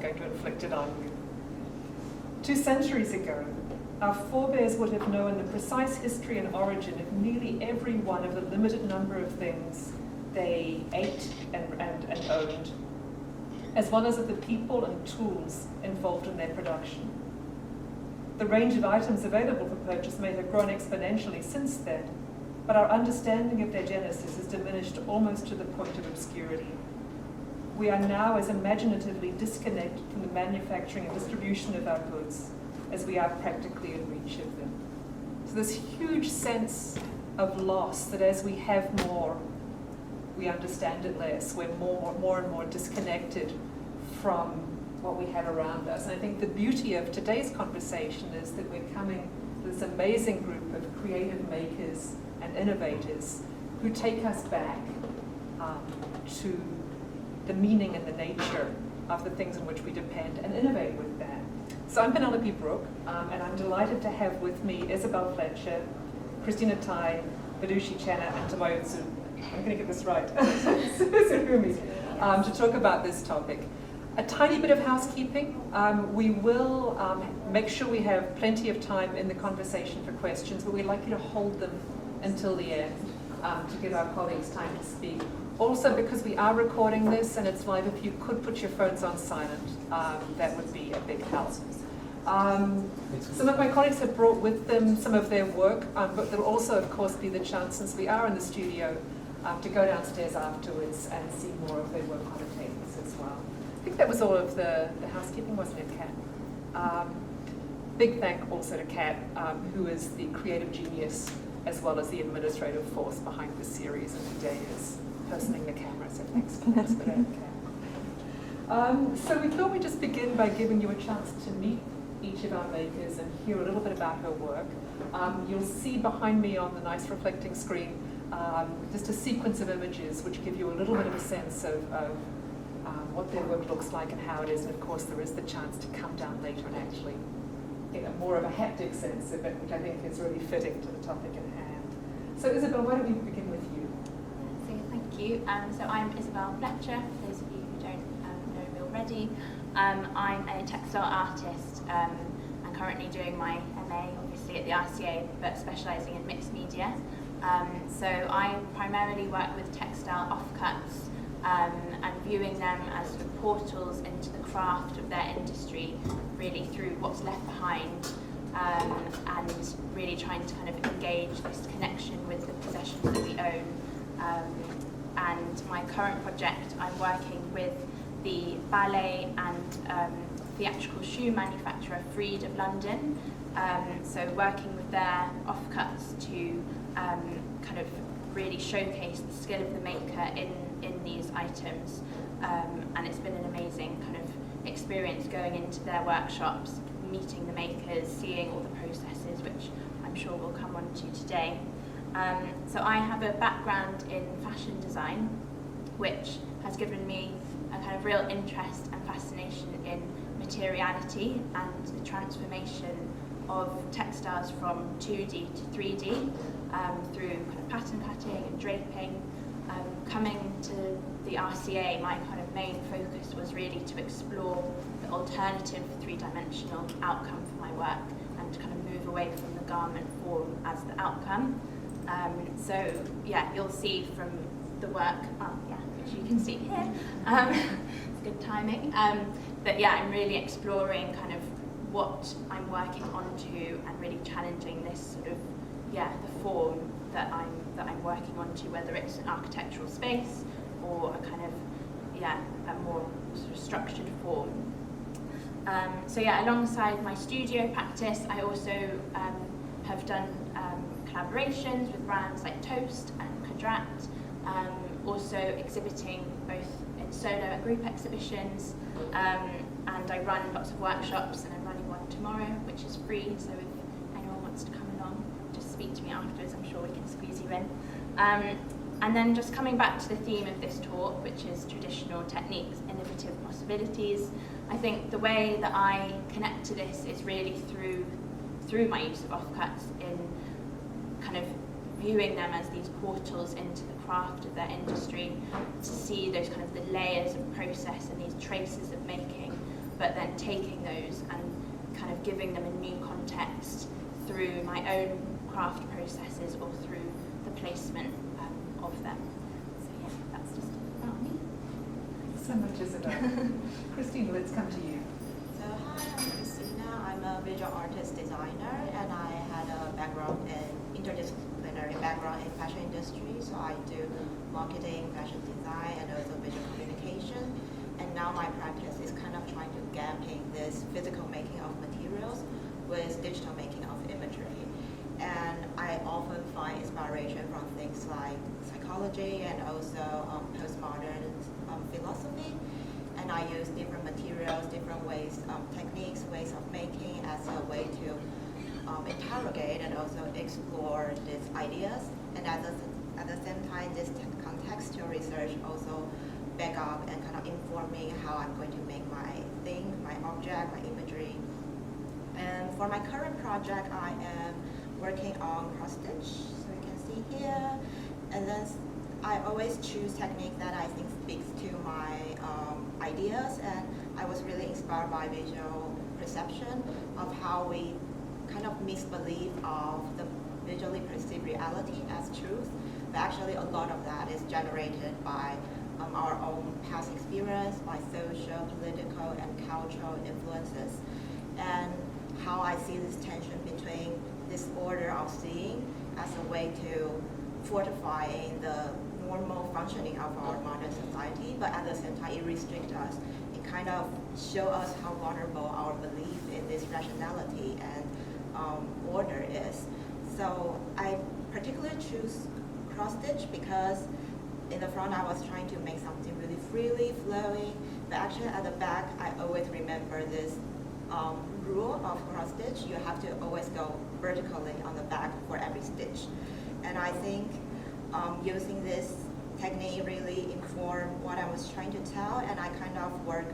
going to inflict it on you. 2 centuries ago, our forebears would have known the precise history and origin of nearly every one of the limited number of things they ate and owned, as well as of the people and tools involved in their production. The range of items available for purchase may have grown exponentially since then, but our understanding of their genesis has diminished almost to the point of obscurity. We are now as imaginatively disconnected from the manufacturing and distribution of our goods as we are practically in reach of them. So this huge sense of loss, that as we have more, we understand it less. We're more and more disconnected from what we have around us. And I think the beauty of today's conversation is that we're coming to this amazing group of creative makers and innovators who take us back to the meaning and the nature of the things on which we depend and innovate with that. So I'm Penelope Brook, and I'm delighted to have with me Isabel Fletcher, Christina, Vidushu, Chenna, and Tomoyo. I'm going to get this right. Tsurumi, to talk about this topic. A tiny bit of housekeeping. We will make sure we have plenty of time in the conversation for questions, but we'd like you to hold them until the end to give our colleagues time to speak. Also, because we are recording this and it's live, if you could put your phones on silent, that would be a big help. Some of my colleagues have brought with them some of their work, but there'll also, of course, be the chance, since we are in the studio, to go downstairs afterwards and see more of their work on the tables as well. I think that was all of the housekeeping, wasn't it, Kat? Big thank also to Kat, who is the creative genius as well as the administrative force behind this series, and today is personing the camera, so thanks for that, Kat. So we thought we'd just begin by giving you a chance to meet each of our makers and hear a little bit about her work. You'll see behind me on the nice reflecting screen just a sequence of images which give you a little bit of a sense of what their work looks like and how it is, and of course there is the chance to come down later and actually get more of a haptic sense of it, which I think is really fitting to the topic at hand. So Isabel, why don't we begin with you? So thank you. So I'm Isabel Fletcher, for those of you who don't know me already. I'm a textile artist. I'm currently doing my MA, obviously at the RCA, but specialising in mixed media. So I primarily work with textile offcuts and viewing them as sort of portals into the craft of their industry, really through what's left behind, and really trying to kind of engage this connection with the possessions that we own. And my current project, I'm working with the ballet and theatrical shoe manufacturer Freed of London, so working with their offcuts to kind of really showcase the skill of the maker in these items, and it's been an amazing kind of experience going into their workshops, meeting the makers, seeing all the processes, which I'm sure we'll come on to today. So I have a background in fashion design, which has given me a kind of real interest and fascination in materiality and the transformation of textiles from 2D to 3D through kind of pattern cutting and draping. Coming to the RCA, my kind of main focus was really to explore the alternative three-dimensional outcome for my work and to kind of move away from the garment form as the outcome. So yeah, you'll see from the work, which you can see here, it's good timing, that yeah, I'm really exploring kind of what I'm working onto and really challenging this sort of, the form that I'm working onto, whether it's an architectural space or a kind of, a more sort of structured form. So yeah, alongside my studio practice, I also have done collaborations with brands like Toast and Quadrat, also exhibiting both in solo and group exhibitions, and I run lots of workshops, and I'm running one tomorrow, which is free, so if anyone wants to come along, just speak to me afterwards, I'm sure we can squeeze you in. And then just coming back to the theme of this talk, which is traditional techniques, innovative possibilities, I think the way that I connect to this is really through my use of offcuts, in kind of viewing them as these portals into the craft of their industry, to see those kind of the layers of process and these traces of making, but then taking those and kind of giving them a new context through my own craft processes or through the placement of them. So yeah, that's just about me. So much, Isabel. Christina, let's come to you. So hi, I'm Christina. I'm a visual artist designer, and I had a background in interdisciplinary background in fashion industry. So I do marketing, fashion design, and also visual communication. And now my practice is kind of trying to gapping this physical making of materials with digital making of imagery. And I often find inspiration from things like psychology and also postmodern philosophy. And I use different materials, different ways, techniques, ways of making as a way to interrogate and also explore these ideas. And at the same time, this contextual research also back up and kind of inform me how I'm going to make my thing, my object, my imagery. And for my current project, I am working on cross stitch, so you can see here. And then I always choose technique that I think speaks to my ideas, and I was really inspired by visual perception of how we kind of misbelieve of the visually perceived reality as truth, but actually a lot of that is generated by our own past experience, by social, political, and cultural influences, and how I see this tension between this order of seeing as a way to fortify the normal functioning of our modern society, but at the same time it restricts us. It kind of shows us how vulnerable our belief in this rationality and order is. So I particularly choose cross-stitch because in the front I was trying to make something really freely flowing, but actually at the back I always remember this rule of cross-stitch. You have to always go vertically on the back for every stitch. And I think using this technique really informed what I was trying to tell, and I kind of work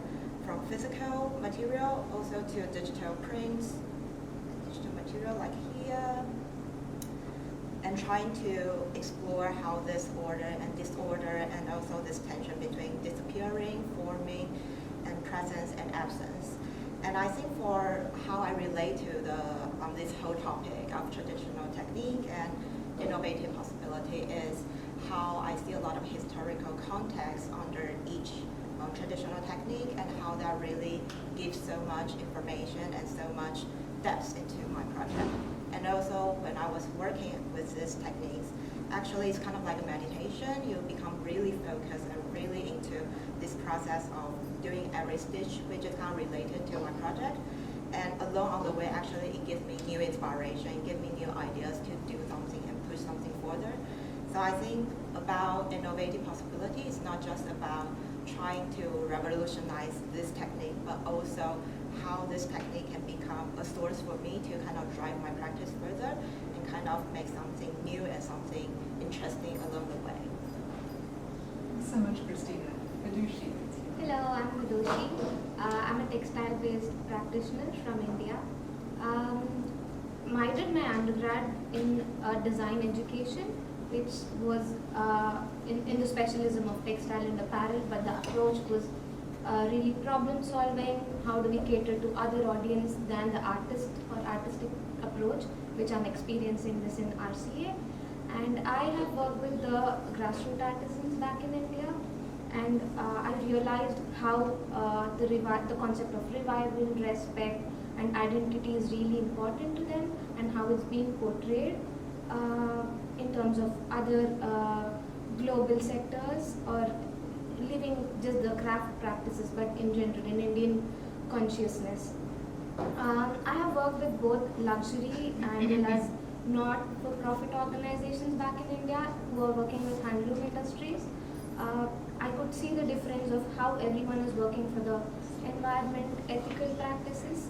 from physical material also to digital prints, digital material like here, and trying to explore how this order and disorder and also this tension between disappearing, forming, and presence and absence. And I think for how I relate to this whole topic of traditional technique and innovative possibility is how I see a lot of historical context under each traditional technique, and how that really gives so much information and so much depth into my project. And also when I was working with these techniques, actually it's kind of like a meditation. You become really focused and really into this process of doing every stitch, which is kind of related to my project. And along the way, actually, it gives me new inspiration, it gives me new ideas to do something and push something further. So I think about innovative possibility is not just about trying to revolutionize this technique, but also how this technique can become a source for me to kind of drive my practice further and kind of make something new and something interesting along the way. Thanks so much, Christina. Vidushu. Hello, I'm Vidushu. I'm a textile-based practitioner from India. I did my undergrad in design education, which was in the specialism of textile and apparel, but the approach was really problem solving. How do we cater to other audience than the artist or artistic approach, which I'm experiencing this in RCA. And I have worked with the grassroots artisans back in India, and I realized how the concept of revival, respect, and identity is really important to them, and how it's being portrayed in terms of other global sectors, or living just the craft practices, but in general in Indian consciousness. I have worked with both luxury and well as not-for-profit organizations back in India who are working with handloom industries. I could see the difference of how everyone is working for the environment, ethical practices.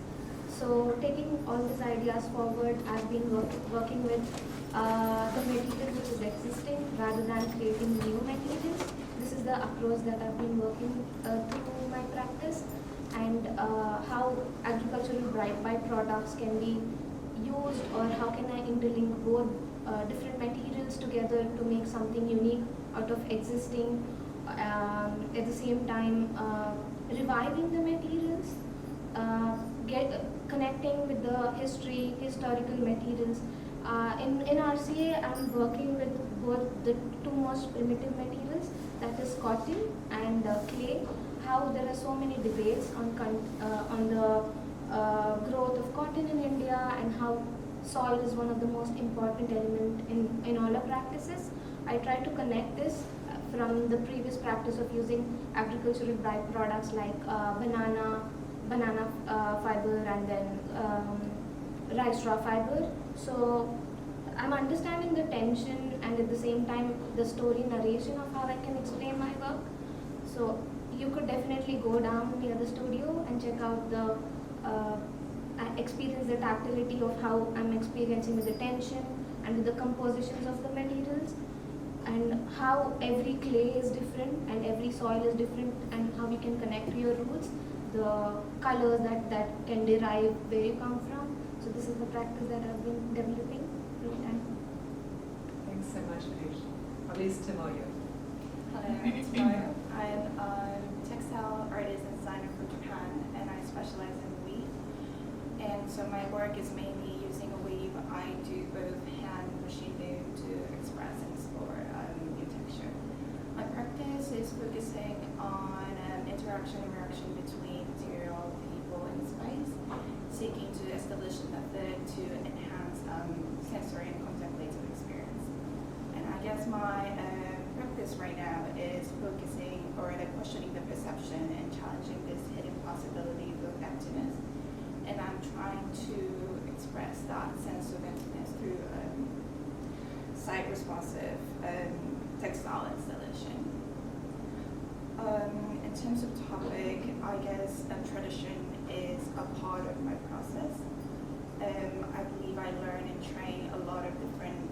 So taking all these ideas forward, I've been working with the material which is existing rather than creating new materials. This is the approach that I've been working through my practice, and how agricultural byproducts can be used, or how can I interlink both different materials together to make something unique out of existing, at the same time reviving the materials. the historical materials. In RCA, I'm working with both the two most primitive materials, that is cotton and clay. How there are so many debates on the growth of cotton in India, and how soil is one of the most important element in all our practices. I try to connect this from the previous practice of using agricultural byproducts like banana fiber, and then rice straw fiber. So I'm understanding the tension, and at the same time the story narration of how I can explain my work. So you could definitely go down near the studio and check out the experience the tactility of how I'm experiencing with the tension and with the compositions of the materials, and how every clay is different and every soil is different, and how you can connect to your roots, the colors that can derive where you come from. So this is the practice that I've been developing over time. Thanks so much, Vidushu. Please, Tomoyo. Hello, I'm Tomoyo. I'm a textile artist and designer from Japan, and I specialize in weave. And so my work is mainly using a weave. I do both hand and machine loom to express and explore new texture. My practice is focusing on interaction and reaction between material, people, and space, seeking to establish a method to enhance sensory and contemplative experience. And I guess my practice right now is focusing or questioning the perception and challenging this hidden possibility of emptiness. And I'm trying to express that sense of emptiness through site-responsive textile installation. In terms of topic, I guess tradition is a part of my process. I believe I learn and train a lot of different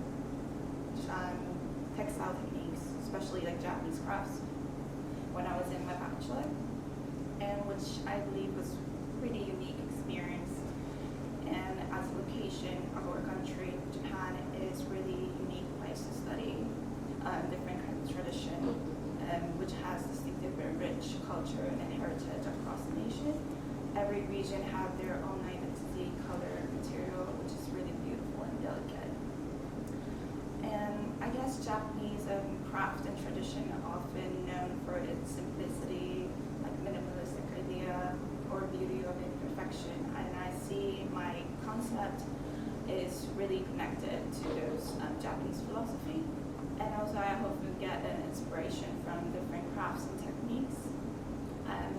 textile techniques, especially like Japanese crafts, when I was in my bachelor, and which I believe was pretty unique experience. And as a location of our country, Japan is really unique place to study different kinds of tradition, which has distinctive and rich culture and heritage across the nation. Every region have their own identity, color, material, which is really beautiful and delicate. And I guess Japanese craft and tradition are often known for its simplicity, like minimalistic idea, or beauty of imperfection. And I see my concept is really connected to those Japanese philosophy. And also I often get an inspiration from different crafts and techniques,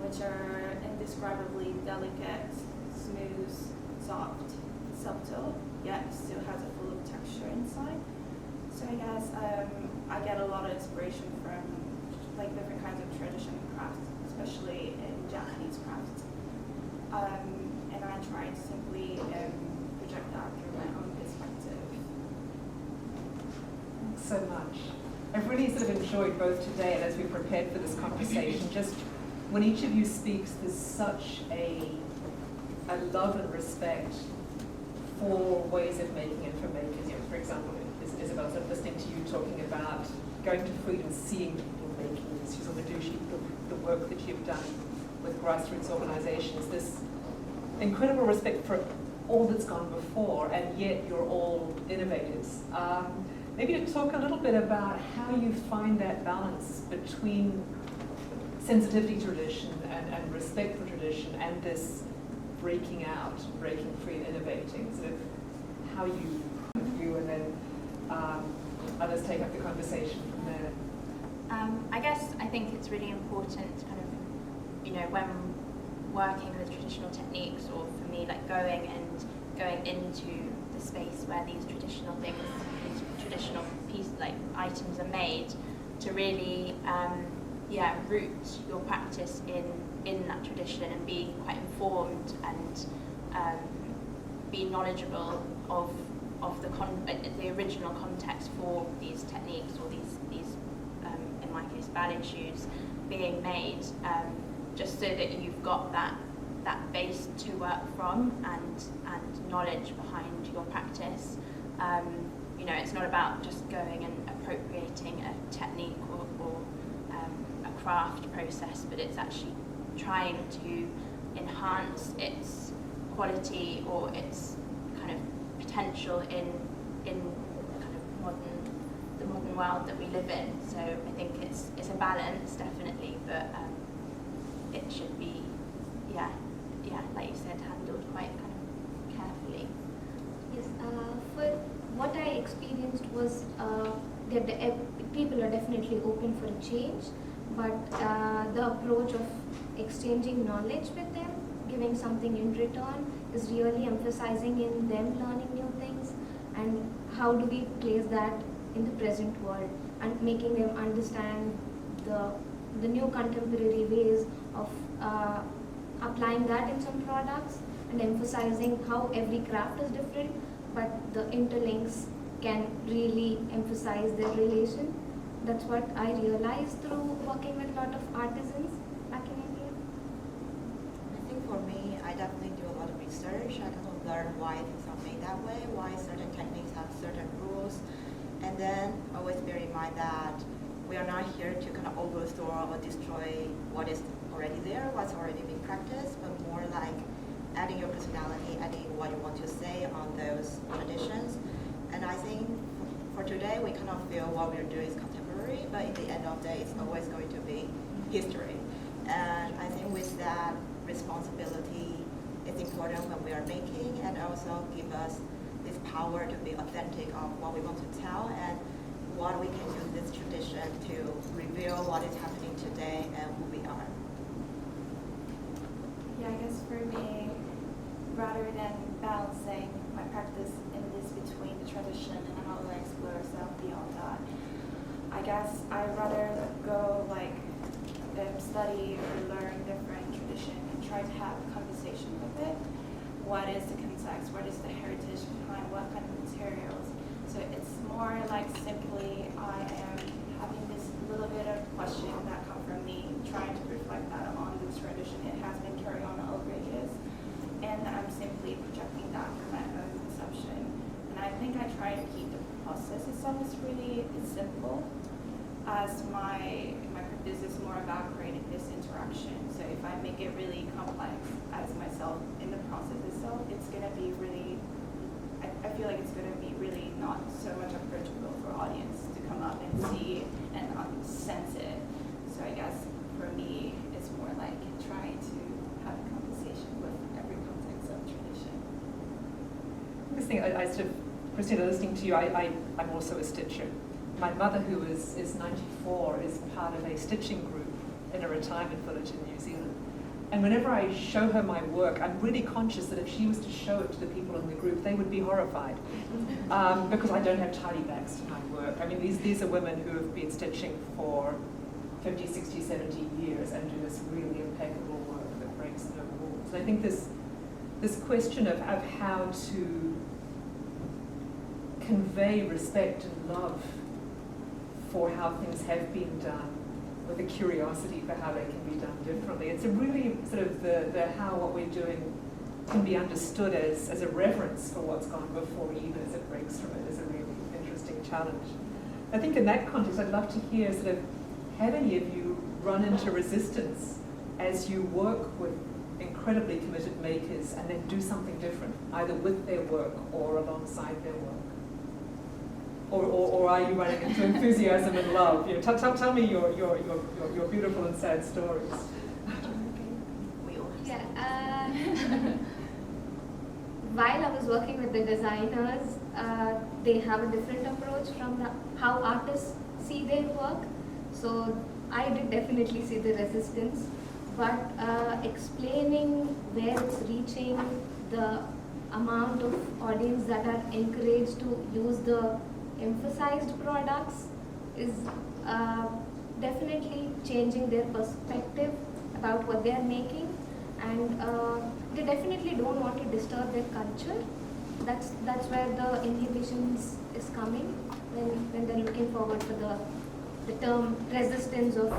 which are indescribably delicate, smooth, soft, subtle, yet still has a full of texture inside. So I guess I get a lot of inspiration from like different kinds of traditional crafts, especially in Japanese crafts. And I try to simply project that through my own perspective. Thanks so much. I've really sort of enjoyed both today and as we prepared for this conversation, just when each of you speaks, there's such a love and respect for ways of making and for makers. You know, for example, Isabel, sort of listening to you talking about going to food and seeing people making this, using the work that you've done with grassroots organizations, this incredible respect for all that's gone before, and yet you're all innovators. Maybe to talk a little bit about how you find that balance between sensitivity to tradition and respect for tradition and this breaking out, breaking free and innovating, sort of how you and then others take up the conversation from there. I think it's really important kind of, you know, when working with traditional techniques, or for me, like going into the space where these traditional things, these traditional pieces, like items are made, to really, root your practice in that tradition and be quite informed and be knowledgeable of the original context for these techniques, or these in my case ballet shoes being made, just so that you've got that base to work from and knowledge behind your practice. You know, it's not about just going and appropriating a technique or a craft process, but it's actually trying to enhance its quality or its kind of potential in kind of the modern world that we live in. So I think it's a balance, definitely, but it should be, like you said, handled quite kind of carefully. Yes, for what I experienced was that people are definitely open for a change, but the approach of exchanging knowledge with them, giving something in return, is really emphasizing in them learning new things, and how do we place that in the present world, and making them understand the new contemporary ways of applying that in some products, and emphasizing how every craft is different, but the interlinks can really emphasize their relation. That's what I realized through working with a lot of artisans back in India. I think for me, I definitely do a lot of research. I kind of learn why things are made that way, why certain techniques have certain rules, and then always bear in mind that we are not here to kind of overthrow or destroy what is already there, what's already being practiced, but more like adding your personality, adding what you want to say on those traditions. And I think for today, we kind of feel what we're doing is contemporary, but at the end of the day, it's always going to be history. And I think with that responsibility, it's important when we are making, and also give us this power to be authentic of what we want to tell and what we can use this tradition to reveal what is happening today and who we are. Yeah, I guess for me, rather than balancing my practice in this between the tradition and how I explore myself beyond that, I guess I'd rather go like study or learn different tradition and try to have a conversation with it. What is the context? What is the heritage behind what kind of materials? So it's more like simply I am having this little bit of question that come from me, trying to reflect that on this tradition. It has been carried on over ages, and I'm simply projecting that from my own conception. And I think I try to keep the process itself is really simple, as my practice is more about creating this interaction. So if I make it really complex as myself in the process itself, it's going to be really, I feel like it's going to be really not so much approachable for audience to come up and see and sense it. So I guess for me, it's more like trying to have a conversation with every context of tradition. This thing, I sort of, Christina, listening to you, I'm also a stitcher. My mother, who is 94, is part of a stitching group in a retirement village in New Zealand. And whenever I show her my work, I'm really conscious that if she was to show it to the people in the group, they would be horrified. Because I don't have tidy backs to my work. I mean, these are women who have been stitching for 50, 60, 70 years and do this really impeccable work that breaks no rules. And I think this question of how to convey respect and love for how things have been done, with a curiosity for how they can be done differently. It's a really sort of the how what we're doing can be understood as a reverence for what's gone before, even as it breaks from it, is a really interesting challenge. I think in that context, I'd love to hear sort of, have any of you run into resistance as you work with incredibly committed makers and then do something different, either with their work or alongside their work? Or are you running into enthusiasm and love? You know, tell me your beautiful and sad stories. Yeah. While I was working with the designers, they have a different approach from how artists see their work. So I did definitely see the resistance, but explaining where it's reaching, the amount of audience that are encouraged to use the emphasized products is definitely changing their perspective about what they are making, and they definitely don't want to disturb their culture. That's where the inhibitions is coming when they're looking forward for the term resistance of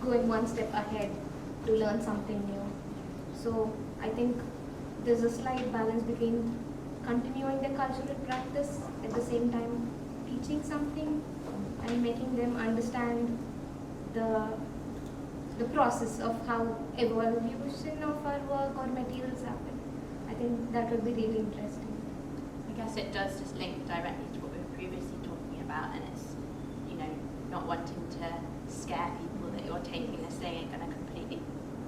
going one step ahead to learn something new. So I think there's a slight balance between continuing the cultural practice at the same time teaching something and making them understand the process of how evolution of our work or materials happen. I think that would be really interesting. I guess it does just link directly to what we were previously talking about, and it's, you know, not wanting to scare people that you're taking this thing and going to completely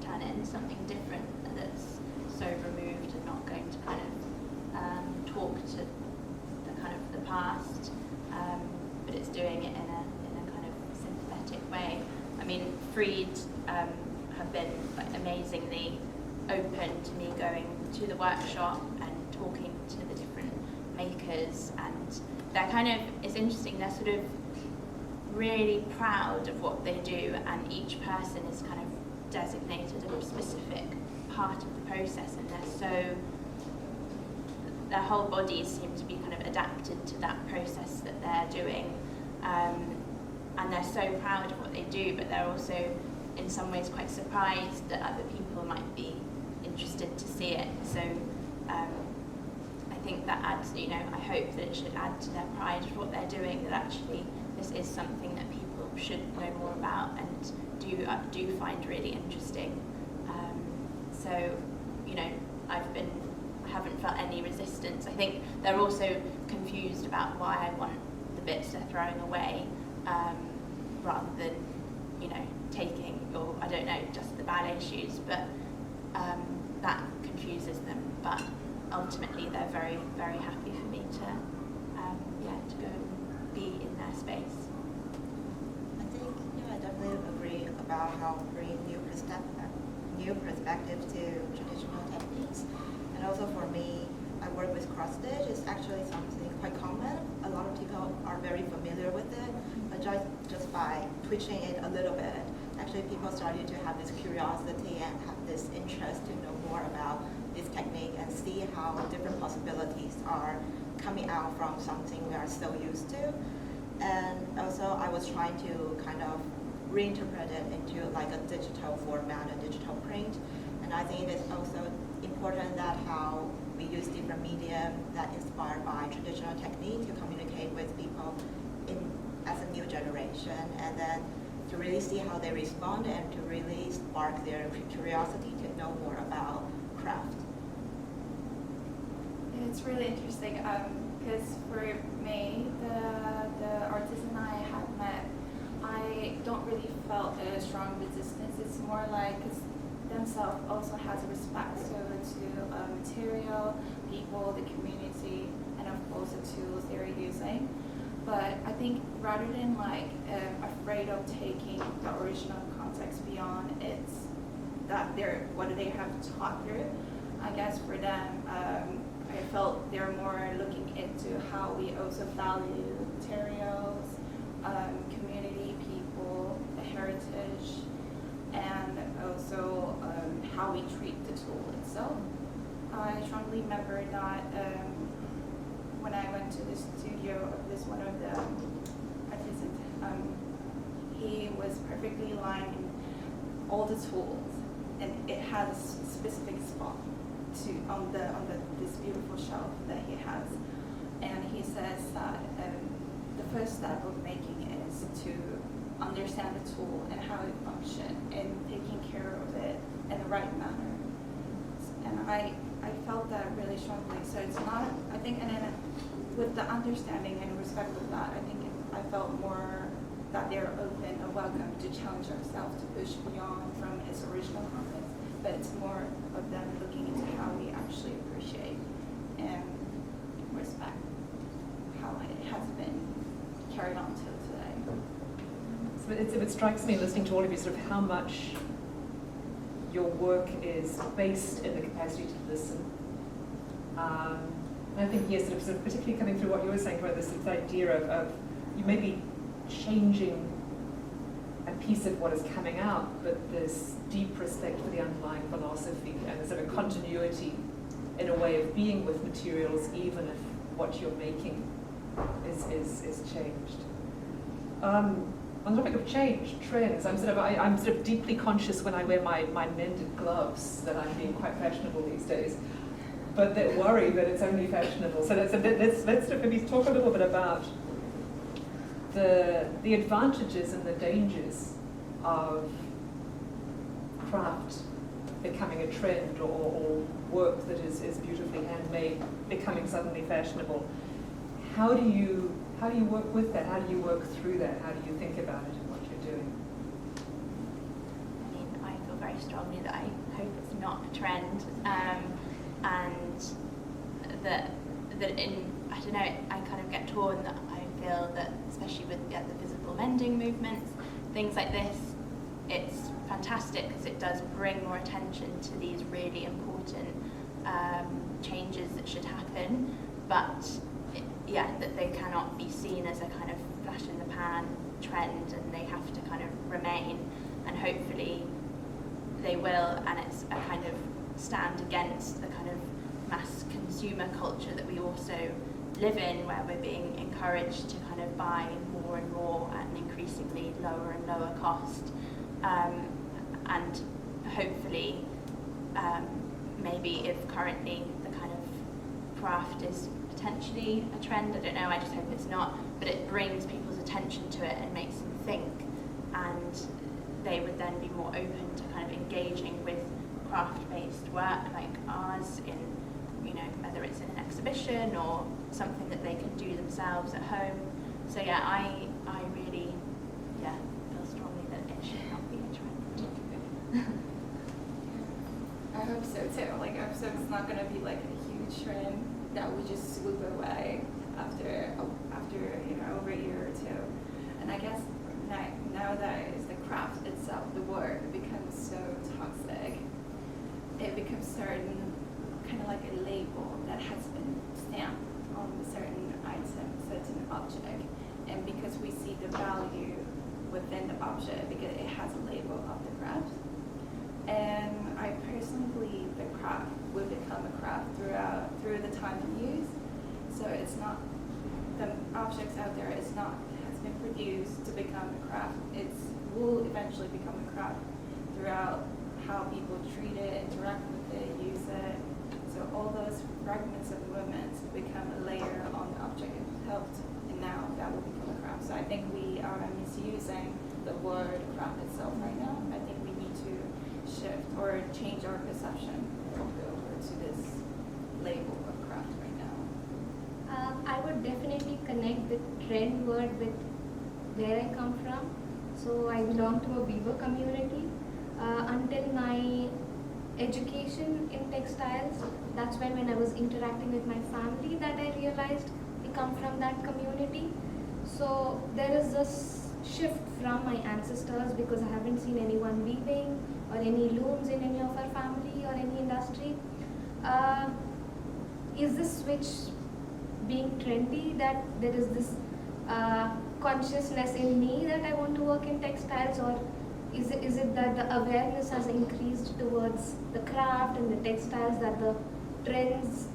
turn it into something different that's so removed and not going to kind of talk to the kind of the past, but it's doing it in a kind of sympathetic way. I mean, Freed have been like amazingly open to me going to the workshop and talking to the different makers, and they're kind of, it's interesting, they're sort of really proud of what they do, and each person is kind of designated a specific part of the process, and their whole bodies seem to be kind of adapted to that process that they're doing, and they're so proud of what they do, but they're also in some ways quite surprised that other people might be interested to see it. So I think that adds, you know, I hope that it should add to their pride of what they're doing, that actually this is something that people should know more about and do find really interesting. So, you know, I haven't felt any resistance. I think they're also confused about why I want the bits they're throwing away, rather than, you know, taking, or I don't know, just the ballet shoes, but that confuses them. But ultimately they're very, very happy for me to go and be in their space. I think, yeah, I definitely agree about how bring new perspective to traditional techniques. And also for me, I work with cross stitch. It's actually something quite common. A lot of people are very familiar with it, but just by twitching it a little bit, actually people started to have this curiosity and have this interest to know more about this technique and see how different possibilities are coming out from something we are so used to. And also I was trying to kind of reinterpret it into like a digital format, a digital print. And I think it is also important that how we use different media that inspired by traditional technique to communicate with people as a new generation, and then to really see how they respond and to really spark their curiosity to know more about craft. It's really interesting because for me, the artist and I have met, I don't really felt a strong resistance. It's more like themselves also has a respect to material, people, the community, and of course the tools they're using. But I think rather than like afraid of taking the original context beyond it's that what they have taught through, I guess for them, I felt they're more looking into how we also value materials, community, people, the heritage, and also how we treat the tool itself. I strongly remember that when I went to the studio of this one of the artisans, he was perfectly lining all the tools, and it has a specific spot on this beautiful shelf that he has. And he says that the first step of making it is to understand the tool and how it functions and taking care of it in the right manner. And I felt that really strongly. So it's not, I think, and then with the understanding and respect of that, I think I felt more that they're open and welcome to challenge ourselves to push beyond from its original context. But it's more of them looking into how we actually appreciate and respect how it has been carried on till today. So it strikes me listening to all of you sort of how much your work is based in the capacity to listen. And I think, yes, sort of particularly coming through what you were saying about this idea of you may be changing a piece of what is coming out, but there's deep respect for the underlying philosophy and there's sort of continuity in a way of being with materials, even if what you're making is changed. On the topic of change, trends, I'm sort of deeply conscious when I wear my mended gloves that I'm being quite fashionable these days, but they worry that it's only fashionable. So let's sort of maybe talk a little bit about the advantages and the dangers of craft becoming a trend, or work that is beautifully handmade becoming suddenly fashionable. How do you work with that? How do you work through that? How do you think about it and what you're doing? I mean, I feel very strongly that I hope it's not a trend, and that in, I don't know, I kind of get torn that I feel that, especially with the visible mending movements, things like this, it's fantastic because it does bring more attention to these really important changes that should happen, but that they cannot be seen as a kind of flash in the pan trend, and they have to kind of remain, and hopefully they will, and it's a kind of stand against the kind of mass consumer culture that we also live in, where we're being encouraged to kind of buy more and more at an increasingly lower and lower cost, and hopefully maybe if currently the kind of craft is potentially a trend, I don't know, I just hope it's not, but it brings people's attention to it and makes them think, and they would then be more open to kind of engaging with craft-based work like ours in, you know, whether it's in an exhibition or something that they can do themselves at home. So yeah, I really feel strongly that it should not be a trend. I hope so too. Like, I hope so it's not going to be like a huge trend that would just swoop away after over a year or two. And I guess nowadays the craft itself, the work, becomes so toxic. It becomes certain kind of like a label that has been stamped on a certain item, certain object, and because we see the value within the object because it has a label of the craft. And I personally believe the craft will become a craft through the time and use. So it's not the objects out there has been produced to become a craft. It will eventually become a craft throughout how people treat it, interact with it, use it. So all those fragments of movements become a layer on the object it helped, and now that will become a craft. So I think we are misusing the word craft itself right now. I think we need to shift or change our perception over to this label of craft right now. I would definitely connect the trend word with where I come from. So I belong to a weaver community. Until my education in textiles, that's when I was interacting with my family that I realized we come from that community. So there is this shift from my ancestors, because I haven't seen anyone weaving or any looms in any of our family or any industry. Is this switch being trendy, that there is this consciousness in me that I want to work in textiles, or is it that the awareness has increased towards the craft and the textiles, that the trends,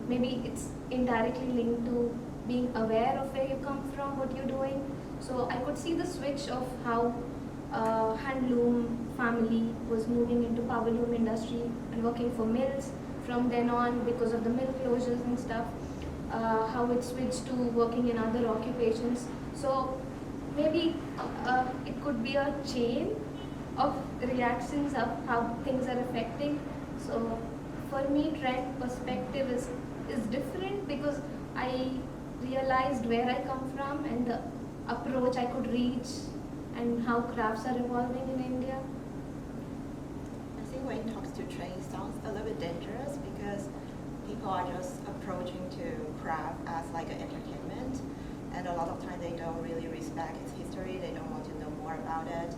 maybe it's indirectly linked to being aware of where you come from, what you're doing. So I could see the switch of how handloom family was moving into power loom industry and working for mills. From then on, because of the mill closures and stuff, how it switched to working in other occupations. So maybe it could be a chain of reactions of how things are affecting. So for me, trend perspective is different, because I realized where I come from and the approach I could reach and how crafts are evolving in India. I think when it comes to trend, it sounds a little bit dangerous, because people are just approaching to craft as like an entertainment, and a lot of times they don't really respect its history, they don't want to know more about it,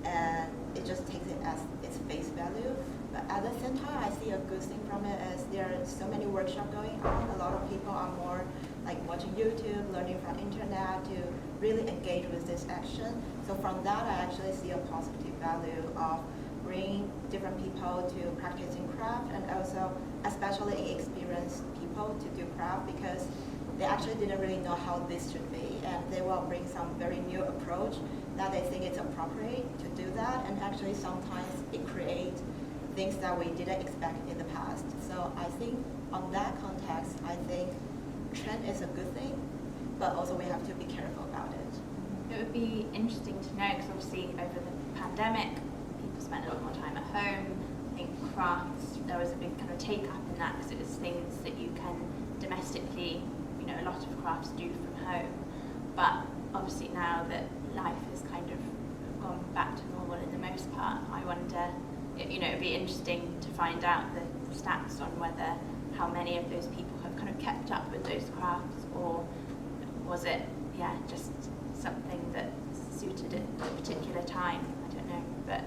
and it just takes it as its face value. But at the same time, I see a good thing from it as there are so many workshops going on. A lot of people are more like watching YouTube, learning from internet to really engage with this action. So from that, I actually see a positive value of bringing different people to practicing craft, and also especially experienced people to do craft, because they actually didn't really know how this should be, and they will bring some very new approach that they think it's appropriate to do that, and actually sometimes it creates things that we didn't expect in the past. So I think on that context, I think trend is a good thing, but also we have to be careful about it. It would be interesting to know, because obviously over the pandemic, people spent a lot more time at home. think crafts, there was a big kind of take up in that because it was things that you can domestically, you know, a lot of crafts do from home. But obviously now that life has kind of gone back to normal in the most part, I wonder, you know, it'd be interesting to find out the stats on whether how many of those people have kind of kept up with those crafts, or was it, yeah, just something that suited at a particular time? I don't know, but.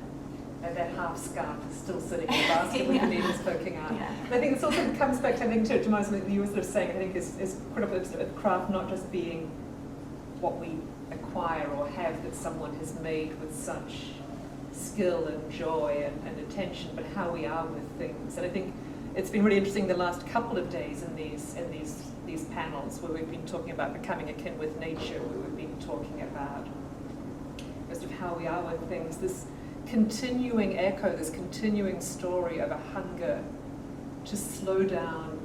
And that half scarf is still sitting in the basket with the needles poking out. Yeah. And I think this also comes back to, I think, to something that you were sort of saying, I think is critical of craft not just being what we acquire or have that someone has made with such skill and joy and attention, but how we are with things. And I think it's been really interesting the last couple of days in these panels where we've been talking about becoming akin with nature, where we've been talking about sort of how we are with things. This continuing echo, this continuing story of a hunger to slow down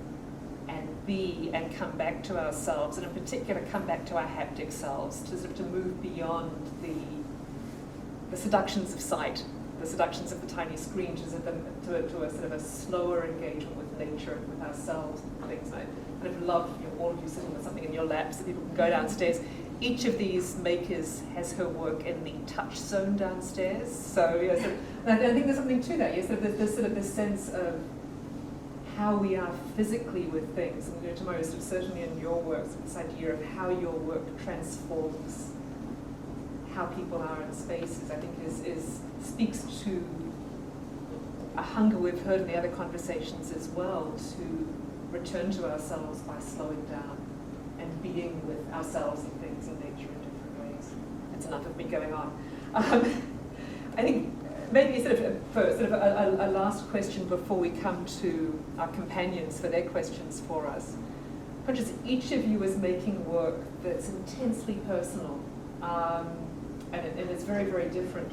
and be and come back to ourselves, and in particular come back to our haptic selves, to sort of to move beyond the seductions of sight, the seductions of the tiny screen, to a sort of a slower engagement with nature and with ourselves and things. And I kind of love, you know, all of you sitting with something in your laps so people can go downstairs. Each of these makers has her work in the touch zone downstairs. So, yeah, so I think there's something to that. Yes, there's sort of this sense of how we are physically with things. And, you know, Tomoyo, sort of certainly in your work, sort of this idea of how your work transforms how people are in spaces, I think speaks to a hunger we've heard in the other conversations as well, to return to ourselves by slowing down and being with ourselves and things in nature in different ways. That's enough of me going on. I think maybe sort of a last question before we come to our companions for their questions for us. Conscious each of you is making work that's intensely personal, and it's very, very different.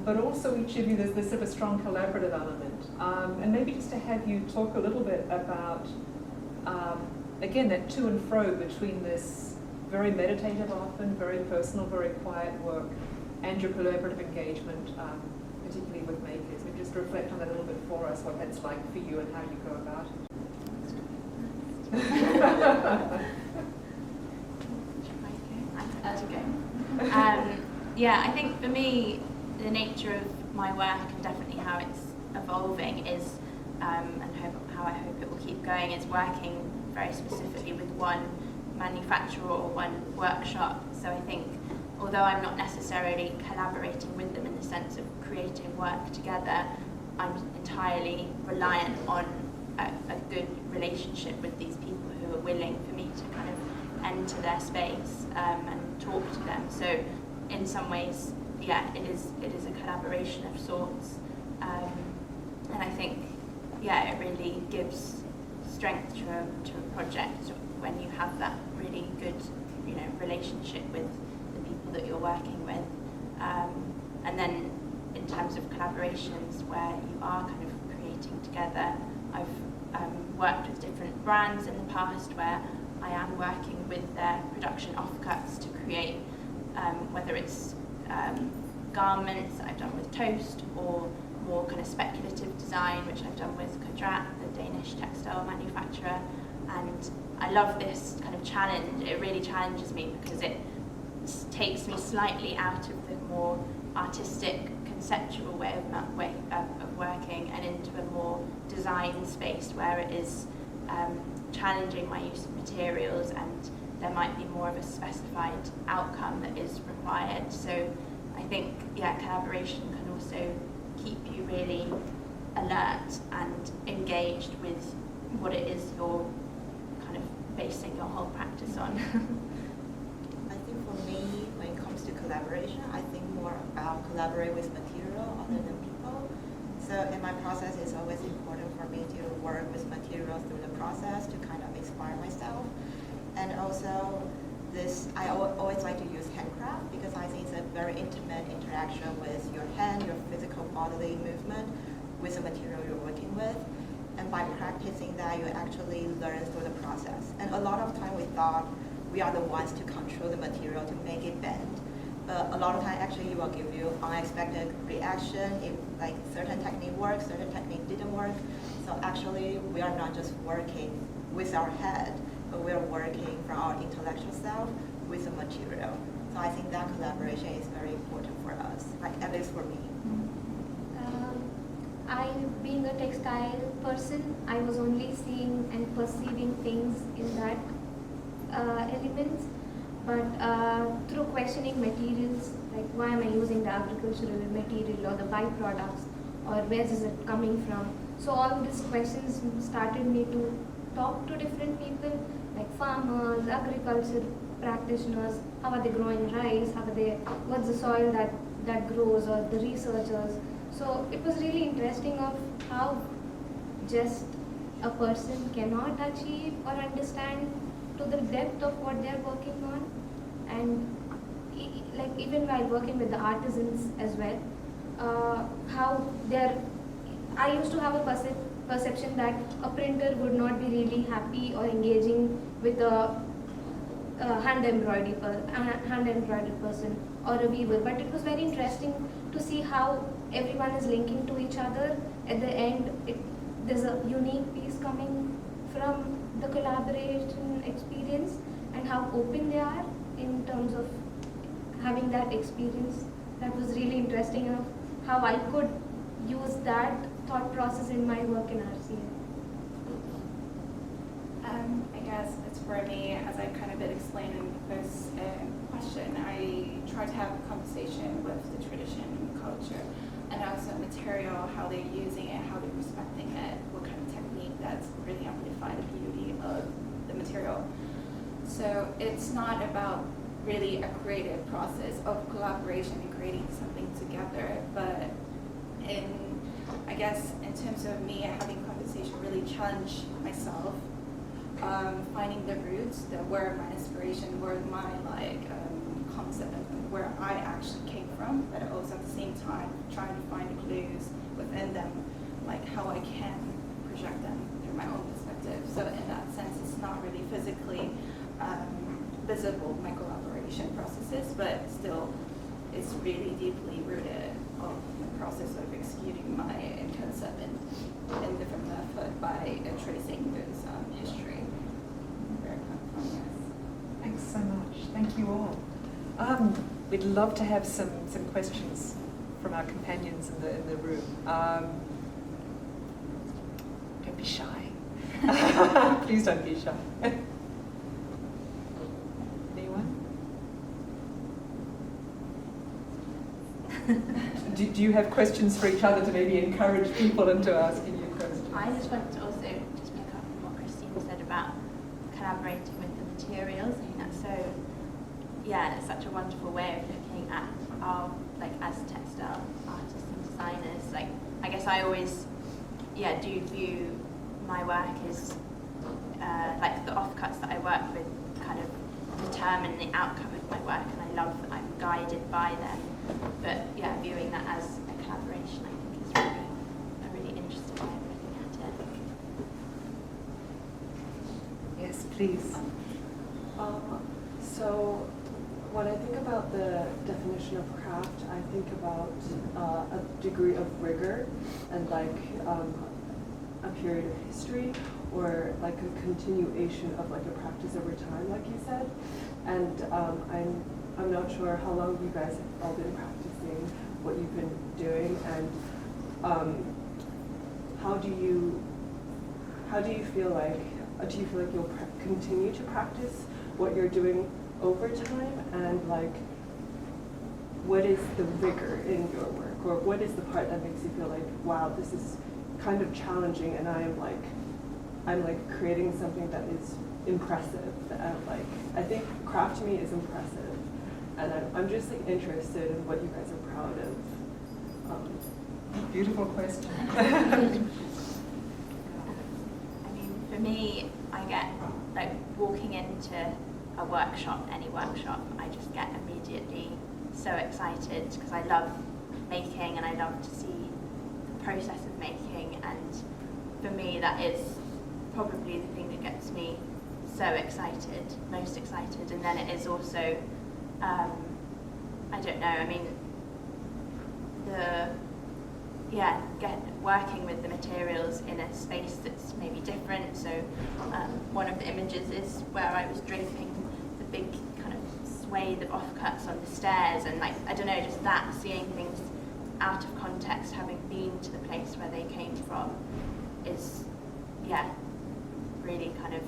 But also each of you, there's this sort of a strong collaborative element. And maybe just to have you talk a little bit about, again, that to and fro between this very meditative often, very personal, very quiet work, and your collaborative engagement, particularly with makers. Maybe just reflect on that a little bit for us, what that's like for you and how you go about it. Yeah, I think for me, the nature of my work and definitely how it's evolving is, and how I hope it will keep going, is working very specifically with one manufacturer or one workshop. So I think, although I'm not necessarily collaborating with them in the sense of creating work together, I'm entirely reliant on a good relationship with these people who are willing for me to kind of enter their space and talk to them. So in some ways, yeah, it is a collaboration of sorts, and I think, yeah, it really gives strength to a project when you have that really good, you know, relationship with the people that you're working with, and then in terms of collaborations where you are kind of creating together, I've worked with different brands in the past where I am working with their production offcuts to create, whether it's garments that I've done with Toast, or more kind of speculative design, which I've done with Kvadrat, the Danish textile manufacturer. And I love this kind of challenge. It really challenges me because it takes me slightly out of the more artistic, conceptual way of working and into a more design space where it is challenging my use of materials, and there might be more of a specified outcome that is required. So I think, yeah, collaboration can also keep you really alert and engaged with what it is you're kind of basing your whole practice on. I think for me, when it comes to collaboration, I think more about collaborate with material other than people. So in my process, it's always important for me to work with material through the process to kind of inspire myself. And also, I always like to use handcraft because I think it's a very intimate interaction with your hand, your physical bodily movement with the material you're working with. And by practicing that, you actually learn through the process. And a lot of time we thought we are the ones to control the material to make it bend. a lot of time actually it will give you unexpected reaction if like certain technique works, certain technique didn't work. So actually we are not just working with our head, but we are working from our intellectual self with the material. So I think that collaboration is very important for us, like at least for me. I, being a textile person, I was only seeing and perceiving things in that elements. But through questioning materials, like why am I using the agricultural material or the byproducts, or where is it coming from? So all of these questions started me to talk to different people, like farmers, agriculture practitioners, how are they growing rice, what's the soil that grows, or the researchers. So it was really interesting of how just a person cannot achieve or understand to the depth of what they're working on. And like even while working with the artisans as well, how I used to have a perception that a printer would not be really happy or engaging with a hand embroidered person or a weaver. But it was very interesting to see how everyone is linking to each other. At the end, there's a unique piece coming from the collaboration experience, and how open they are in terms of having that experience. That was really interesting of how I could use that thought process in my work in RCA. I guess it's for me, as I kind of been explaining in the first question, I try to have a conversation with the tradition and culture, and also material, how they're using it, how they're respecting it, what kind of technique that's really amplify the beauty of the material. So it's not about really a creative process of collaboration and creating something together, but I guess in terms of me having conversation, really challenge myself, finding the roots, where my inspiration, where my concept of where I actually came from, but also at the same time trying to find the clues within them, like how I can project them through my own perspective. So in that sense, it's not really physically visible, my collaboration processes, but still it's really deeply rooted of the process of executing my concept in different method by tracing this history. Where it comes from, yes. Thanks so much. Thank you all. We'd love to have some questions from our companions in the room. Don't be shy. Please don't be shy. Anyone? Do you have questions for each other to maybe encourage people into asking you questions? I just want to also just pick up on what Christina said about collaborating with the materials. I think that's it's such a wonderful way of looking at our, as textile artists and designers. I guess I always, do view my work as, the offcuts that I work with kind of determine the outcome of my work, and I love that I'm guided by them. But viewing that as a collaboration, I think is really a really interesting way of looking at it. Yes, please. So when I think about the definition of craft, I think about a degree of rigor and a period of history, or a continuation of a practice over time, like you said. And I'm not sure how long you guys have all been practicing what you've been doing, and how do you feel like, do you feel like you'll continue to practice what you're doing over time, and what is the rigor in your work, or what is the part that makes you feel like, wow, this is kind of challenging, and I'm creating something that is impressive, that I think craft to me is impressive. And I'm just interested in what you guys are proud of. Beautiful question. For me, I get walking into a workshop, any workshop, I just get immediately so excited because I love making and I love to see the process of making, and for me that is probably the thing that gets me so excited, most excited. And then it is also I don't know, I mean, working with the materials in a space that's maybe different. So one of the images is where I was draping the big kind of swathe of offcuts on the stairs, and like, I don't know, just that, seeing things out of context, having been to the place where they came from, is, really kind of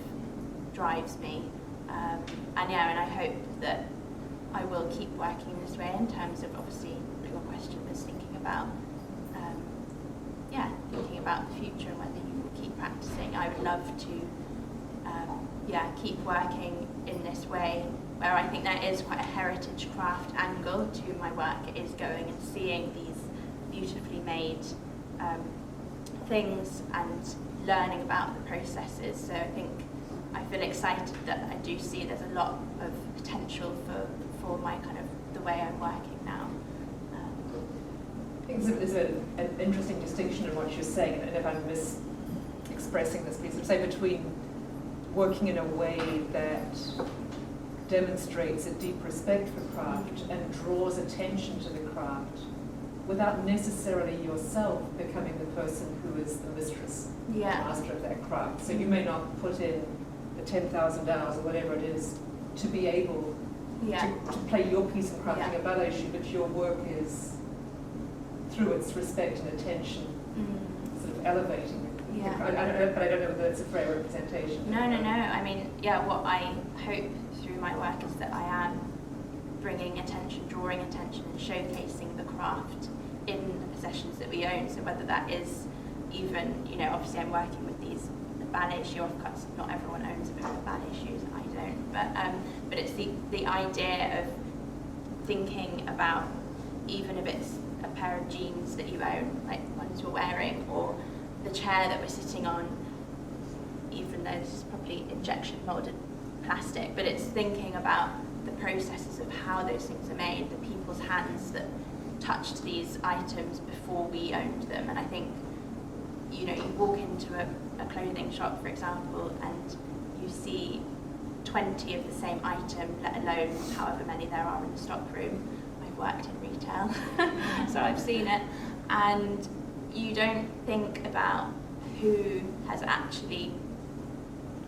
drives me. And I hope that I will keep working in this way in terms of, obviously, your question was thinking about the future and whether you will keep practicing. I would love to keep working in this way, where I think there is quite a heritage craft angle to my work. It is going and seeing these beautifully made things and learning about the processes. So I feel excited that I do see there's a lot of potential for my kind of the way I'm working now. I think there's an interesting distinction in what you're saying, and if I'm expressing this piece, say between working in a way that demonstrates a deep respect for craft and draws attention to the craft without necessarily yourself becoming the person who is the mistress, the master of that craft. So you may not put in the 10,000 hours or whatever it is to be able to play your piece in crafting a ballet shoe, but your work is, through its respect and attention, sort of elevating it. I don't know, but I don't know whether it's a fair representation. No. I mean, what I hope through my work is that I am bringing attention, drawing attention, and showcasing the craft in the possessions that we own. So whether that is even, obviously I'm working with the ballet shoe offcuts. Not everyone owns a pair of ballet shoes. I don't. But it's the idea of thinking about, even if it's a pair of jeans that you own, like ones you're wearing, or the chair that we're sitting on, even though this is probably injection molded plastic, but it's thinking about the processes of how those things are made, the people's hands that touched these items before we owned them. And I think, you walk into a clothing shop, for example, and you see 20 of the same item, let alone however many there are in the stock room. I've worked in retail, so I've seen it. And you don't think about who has actually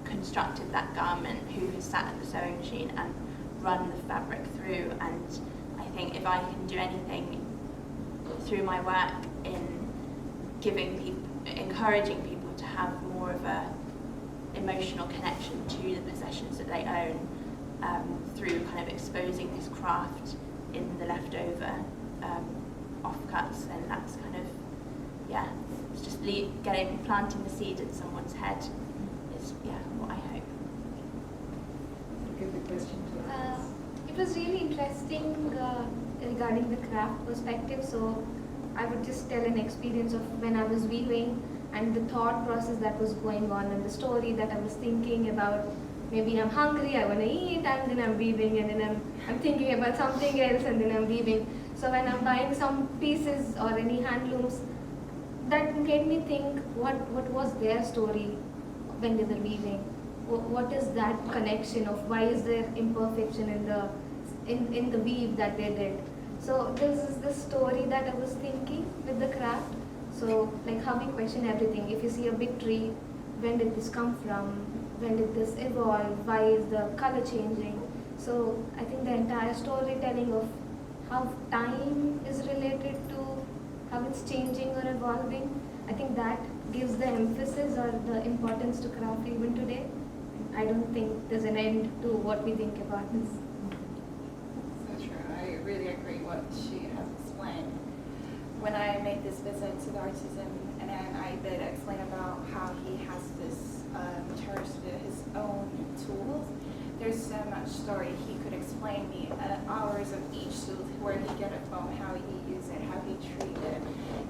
constructed that garment, who has sat at the sewing machine and run the fabric through. And I think if I can do anything through my work in encouraging people to have more of a emotional connection to the possessions that they own, through kind of exposing this craft in the leftover offcuts, and that's kind of, it's just planting the seed in someone's head is what I hope. Give the question to It was really interesting regarding the craft perspective. So I would just tell an experience of when I was weaving and the thought process that was going on and the story that I was thinking about. Maybe I'm hungry, I want to eat, and then I'm weaving, and then I'm thinking about something else, and then I'm weaving. So when I'm buying some pieces or any handlooms, that made me think, what was their story when they were weaving? What is that connection of why is there imperfection in the weave that they did? So this is the story that I was thinking with the craft. So like how we question everything. If you see a big tree, when did this come from? When did this evolve? Why is the color changing? So I think the entire storytelling of how time is related to how it's changing or evolving, I think that gives the emphasis or the importance to craft even today. I don't think there's an end to what we think about this. So true. I really agree what she has explained. When I made this visit to the artisan, and I did explain about how he has this materials to his own tools, there's so much story. He could explain me hours of each tool, where he get it from, how he use it, how he treat it.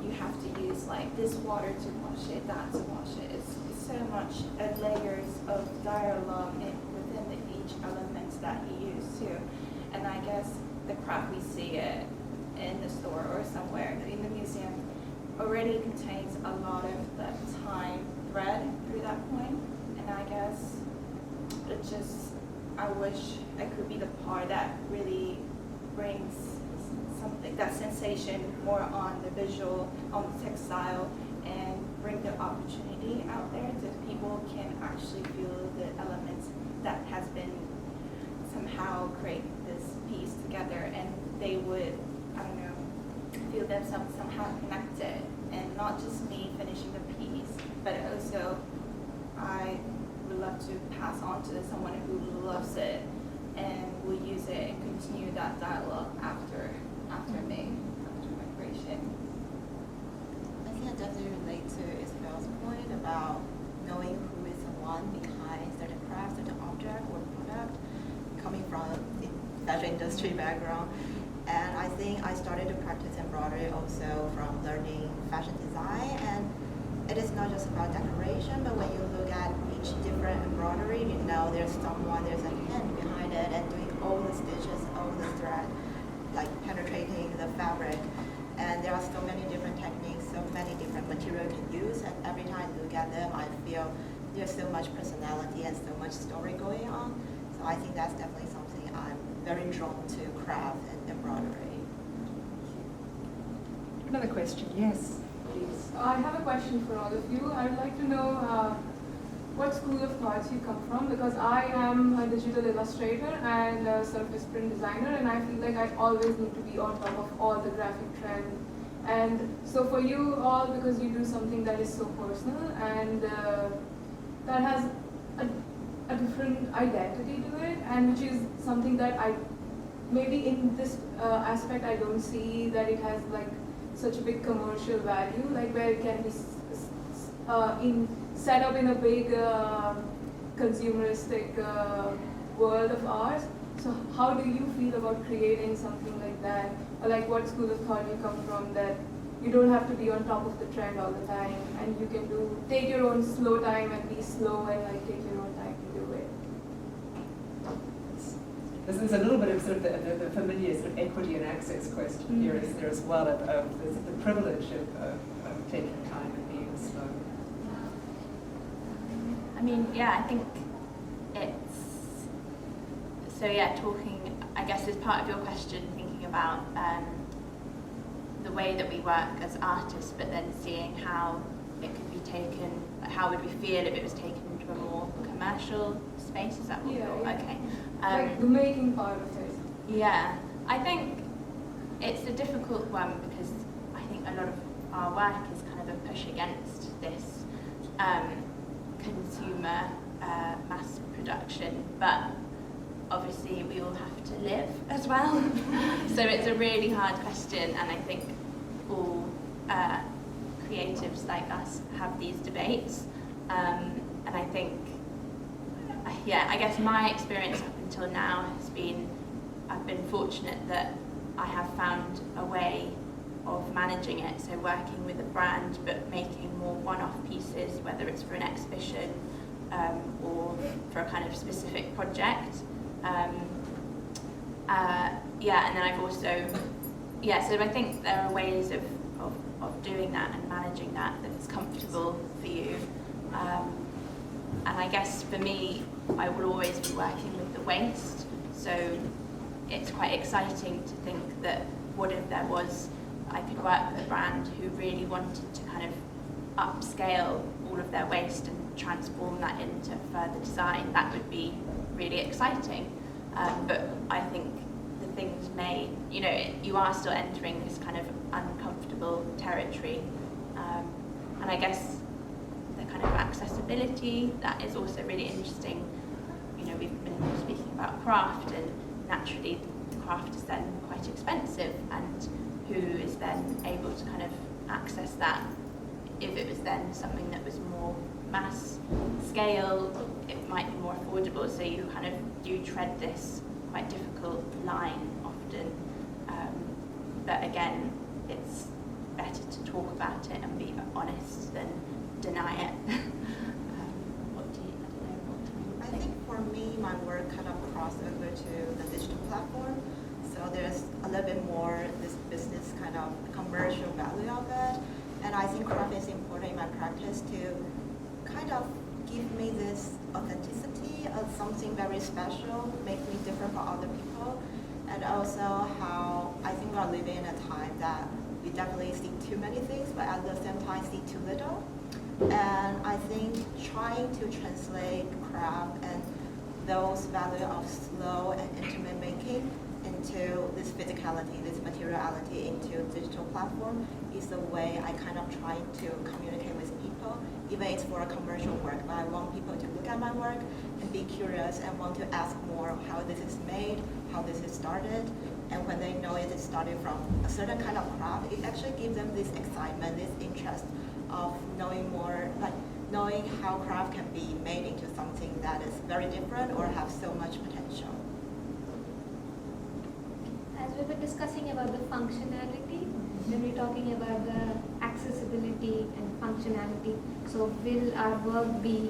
You have to use like this water to wash it, that to wash it. It's so much layers of dialogue within each element that he used too. And I guess the craft, we see it in the store or somewhere in the museum, already contains a lot of the time thread through that point. And I guess I wish I could be the part that really brings something, that sensation more on the visual, on the textile, and bring the opportunity out there so people can actually feel the elements that has been somehow create this piece together, and they would, I don't know, feel themselves somehow connected, and not just me finishing the piece, but also I would love to pass on to someone who loves it and will use it and continue that dialogue after me, after my creation. I think I definitely relate to Isabel's point about knowing who is the one behind certain craft, certain object or product, coming from the fashion industry background. And I think I started to practice embroidery also from learning fashion design. And it is not just about decoration, but when you look at each different embroidery, you know there's a hand behind it and doing all the stitches, all the thread, like penetrating the fabric. And there are so many different techniques, so many different materials you can use. And every time I look at them, I feel there's so much personality and so much story going on. So I think that's definitely something I'm very drawn to craft and embroidery. Another question, yes, please. I have a question for all of you. I'd like to know what school of thoughts you come from, because I am a digital illustrator and a surface print designer, and I feel like I always need to be on top of all the graphic trends. And so for you all, because you do something that is so personal and that has a different identity to it, and which is something that I, maybe in this aspect I don't see that it has like such a big commercial value, like where it can be set up in a big consumeristic world of ours. So how do you feel about creating something like that? Or like what school of thought you come from, that you don't have to be on top of the trend all the time, and you can take your own slow time and be slow and like take your own time to do it? There's a little bit of sort of the familiar sort of equity and access question here is there as well, of the privilege of taking time and being slow. I mean, yeah, I think it's, so yeah, talking, I guess as part of your question, thinking about the way that we work as artists, but then seeing how it could be taken, how would we feel if it was taken into a more commercial space, is that what you're, okay. Like the making part of it. Yeah, I think it's a difficult one because I think a lot of our work is kind of a push against this consumer mass production, but obviously we all have to live as well. So it's a really hard question, and I think all creatives like us have these debates, and I think, yeah, I guess my experience up until now has been, I've been fortunate that I have found a way of managing it, so working with a brand but making more one-off pieces, whether it's for an exhibition or for a kind of specific project. Yeah, and then I've also, yeah, so I think there are ways of doing that and managing that that's comfortable for you. And I guess for me, I will always be working with the waste, so it's quite exciting to think that what if there was, I could work with a brand who really wanted to kind of upscale all of their waste and transform that into further design. That would be really exciting. But I think the things may, you know, you are still entering this kind of uncomfortable territory. And I guess the kind of accessibility, that is also really interesting. You know, we've been speaking about craft, and naturally craft is then quite expensive, and who is then able to kind of access that? If it was then something that was more mass scale, it might be more affordable, so you kind of do tread this quite difficult line often. But again, it's better to talk about it and be honest than deny it. What do you, I don't know, what do you I think for me, my work kind of crossed over to the digital platform. So there's a little bit more this business kind of commercial value of it. And I think craft is important in my practice to kind of give me this authenticity of something very special, make me different from other people. and also how I think we are living in a time that we definitely see too many things, but at the same time see too little. And I think trying to translate craft and those values of slow and intimate making into this physicality, this materiality into digital platform is the way I kind of try to communicate with people, even it's for a commercial work, but I want people to look at my work and be curious and want to ask more how this is made, how this is started, and when they know it is started from a certain kind of craft, it actually gives them this excitement, this interest of knowing more, like knowing how craft can be made into something that is very different or have so much potential. As we were discussing about the functionality, when we're talking about the accessibility and functionality, so will our work be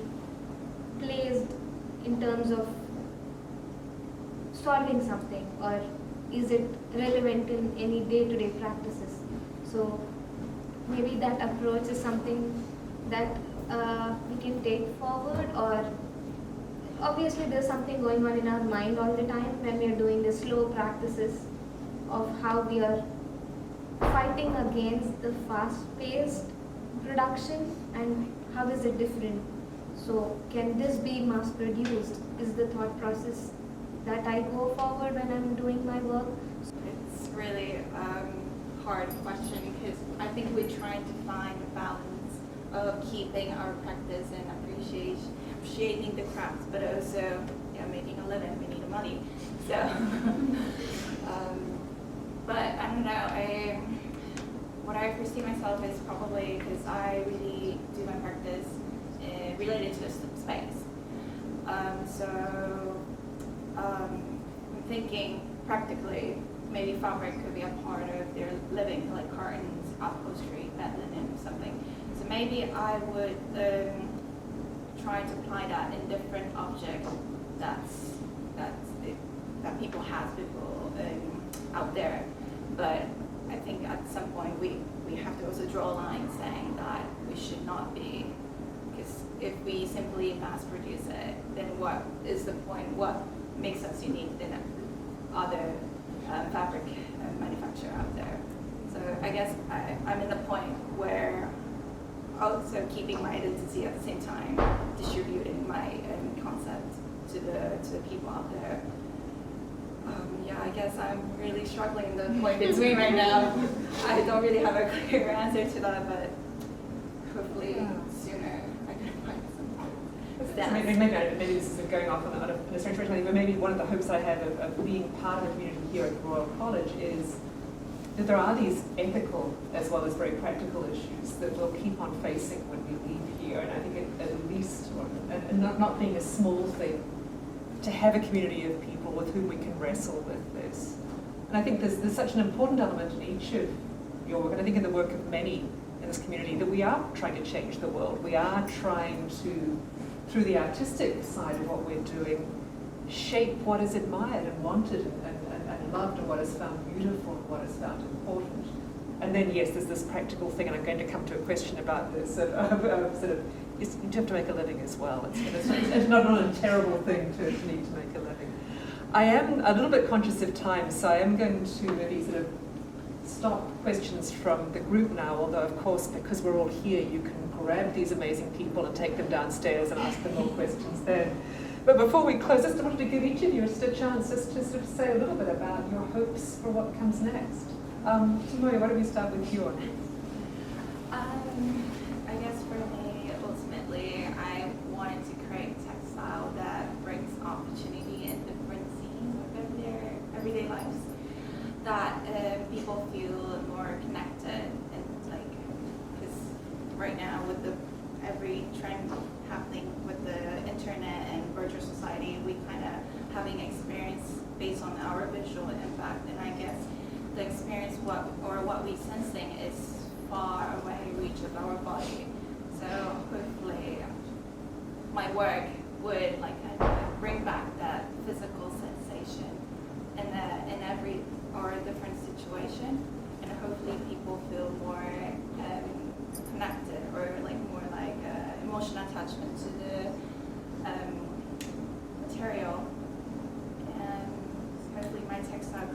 placed in terms of solving something, or is it relevant in any day-to-day practices? So maybe that approach is something that we can take forward, or obviously there's something going on in our mind all the time when we're doing the slow practices of how we are fighting against the fast-paced production, and how is it different? So can this be mass-produced is the thought process that I go forward when I'm doing my work. It's really a hard question because I think we're trying to find a balance of keeping our practice and appreciating the craft, but also making a living. We need money. So, but I don't know. What I foresee myself is probably because I really do my practice related to this space. I'm thinking practically maybe fabric could be a part of their living, like curtains, upholstery, bed linen, or something. So maybe I would try to apply that in different objects that people have out there. But I think at some point we have to also draw a line saying that we should not be, because if we simply mass produce it, then what is the point? What makes us unique than other fabric manufacturer out there? So I guess I'm in the point where also keeping my identity at the same time, distributing my concept to the people out there. I guess I'm really struggling in the point between right now. I don't really have a clear answer to that, but hopefully sooner I can find something. Maybe this is going off on a strange direction, but maybe one of the hopes I have of being part of a community here at the Royal College is that there are these ethical as well as very practical issues that we'll keep on facing when we leave here, and I think at least, and not being a small thing, to have a community of people with whom we can wrestle with this. And I think there's such an important element in each of your work, and I think in the work of many in this community, that we are trying to change the world. We are trying to, through the artistic side of what we're doing, shape what is admired and wanted and loved, and what is found beautiful and what is found important. And then yes, there's this practical thing, and I'm going to come to a question about this, you have to make a living as well. It's not a terrible thing to need to make a living. I am a little bit conscious of time, so I am going to maybe sort of stop questions from the group now, although of course, because we're all here, you can grab these amazing people and take them downstairs and ask them more questions then. But before we close, I just wanted to give each of you just a chance just to sort of say a little bit about your hopes for what comes next. Tomoyo, why don't we start with you on this? I guess for me, ultimately, I wanted to create textile that brings opportunity in different scenes of their everyday lives, that people feel more connected, and like, because right now with every trend happening with the internet and virtual society, we kind of having experience based on our visual impact, and I guess the experience what we sensing is far away reach of our body. So hopefully my work would like kind of bring back that physical sensation in every or a different situation, and hopefully people feel more connected, or like more like emotional attachment to the material, and hopefully my textile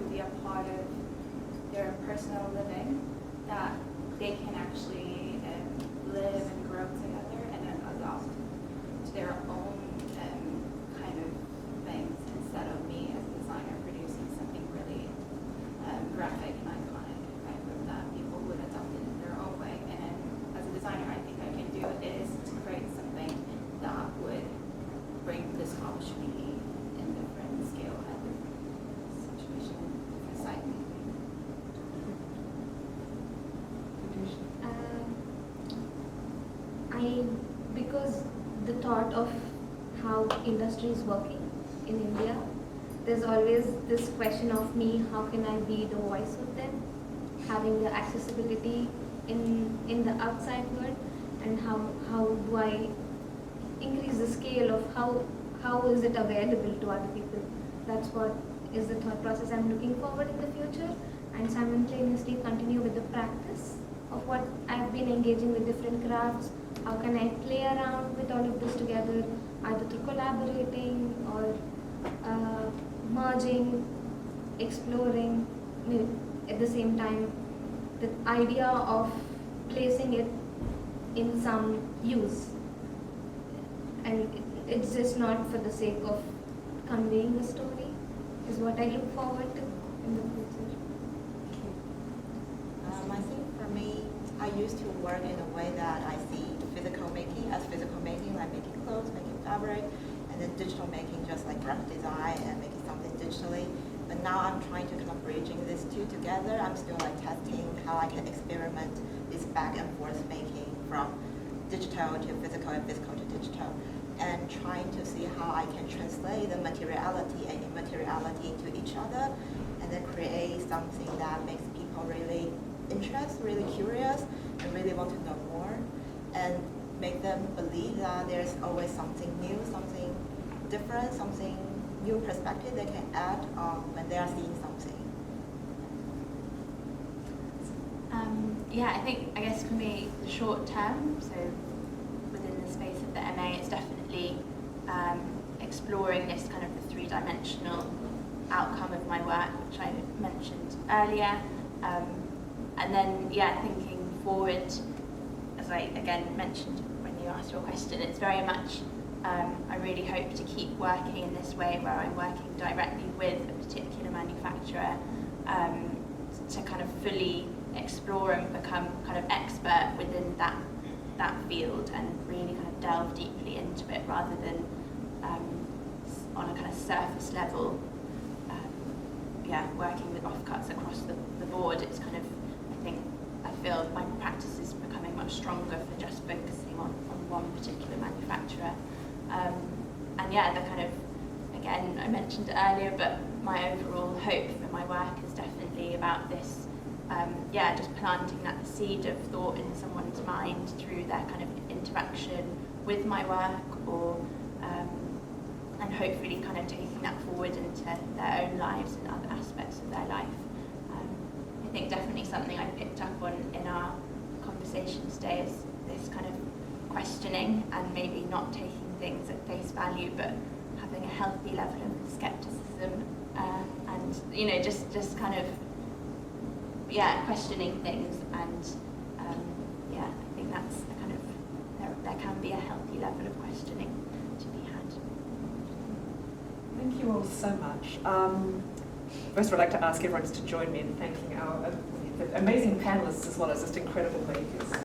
thought of how industry is working in India. There's always this question of me, how can I be the voice of them, having the accessibility in the outside world, and how do I increase the scale of how is it available to other people. That's what is the thought process I'm looking forward in the future, and simultaneously continue with the practice of what I've been engaging with different crafts. How can I play around with all of this together, either through collaborating or merging, exploring, at the same time, the idea of placing it in some use. And it's just not for the sake of conveying the story, is what I look forward to in the future. I think for me, I used to work in a way that I see physical making as physical making, like making clothes, making fabric, and then digital making, just like graphic design and making something digitally. But now I'm trying to kind of bridging these two together. I'm still like testing how I can experiment this back and forth making from digital to physical and physical to digital, and trying to see how I can translate the materiality and immateriality into each other, and then create something that makes people really interested, really curious, and really want to know more, and make them believe that there's always something new, something different, something new perspective they can add when they are seeing something. I guess for me, the short term, so within the space of the MA, it's definitely exploring this kind of the three-dimensional outcome of my work, which I mentioned earlier. And then, thinking forward, as I again mentioned when you asked your question, it's very much, I really hope to keep working in this way where I'm working directly with a particular manufacturer to kind of fully explore and become kind of expert within that field and really kind of delve deeply into it rather than on a kind of surface level, working with offcuts across the board. It's kind of, I feel my practice is becoming much stronger for just focusing on one particular manufacturer. The kind of, again, I mentioned it earlier, but my overall hope for my work is definitely about this, just planting that seed of thought in someone's mind through their kind of interaction with my work, or and hopefully kind of taking that forward into their own lives and other aspects of their life. I think definitely something I picked up on in our conversation today is this kind of questioning and maybe not taking things at face value, but having a healthy level of skepticism and just kind of questioning things, and I think that's the kind of there can be a healthy level of questioning to be had. Thank you all so much. First of all, I'd like to ask everyone to join me in thanking our amazing panelists as well as just incredible makers.